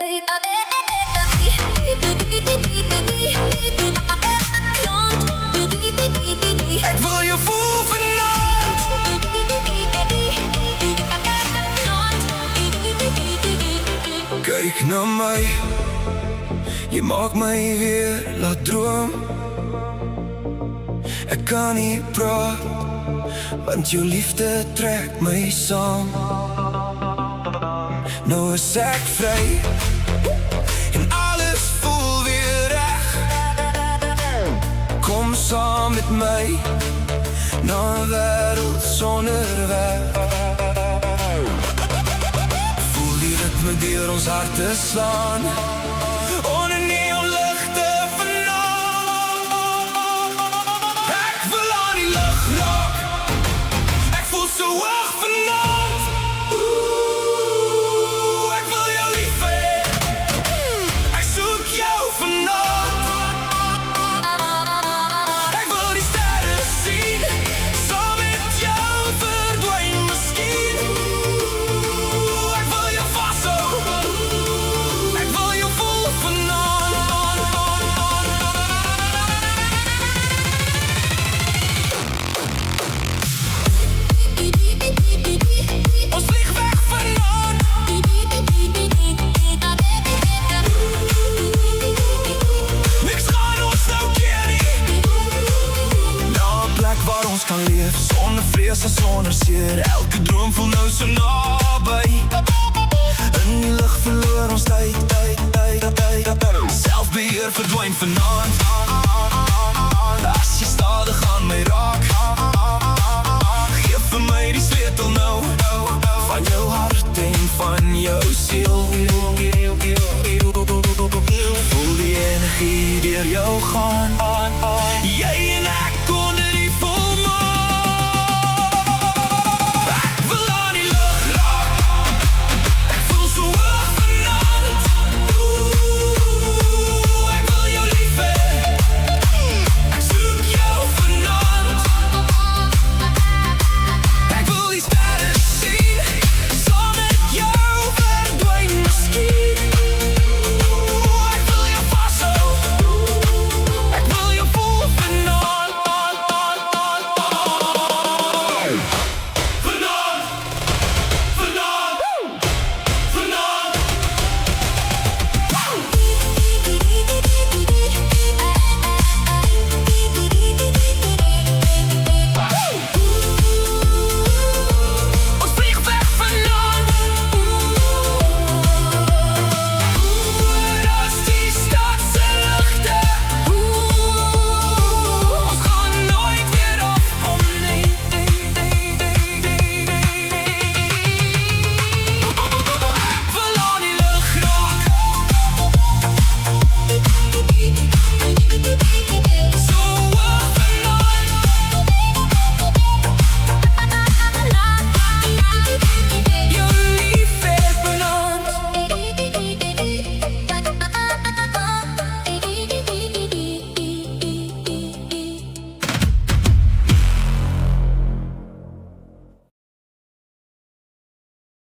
Ik wil je voelen vannacht. Kijk naar mij, je maakt mij weer laat droom. Ik kan niet praten, want je liefde trekt mij saam. Nou is ik vrij en alles voelt weer recht. Kom samen met mij naar een wereld zonder weg. Voel die ritme door ons harten slaan. Onder neonlichten vannacht. Ik wil aan die lucht raak. Ik voel zo erg vannacht. Ik wil jou lief hê. Ik zoek jou vannacht. Ik wil die sterren zien. Saam met jou verdwijn misschien. Ik wil jou vasthouden. Ik wil jou voelen vannacht. Ons vliegt weg vannacht. Niks gaat ons nou keer niet. Naar een plek waar ons kan leven, zonder vrees en zonder zeer. Elke droom voelt nou zo nabij. In die lucht verloor ons tijd. Zelfbeheer verdwijnt vannacht.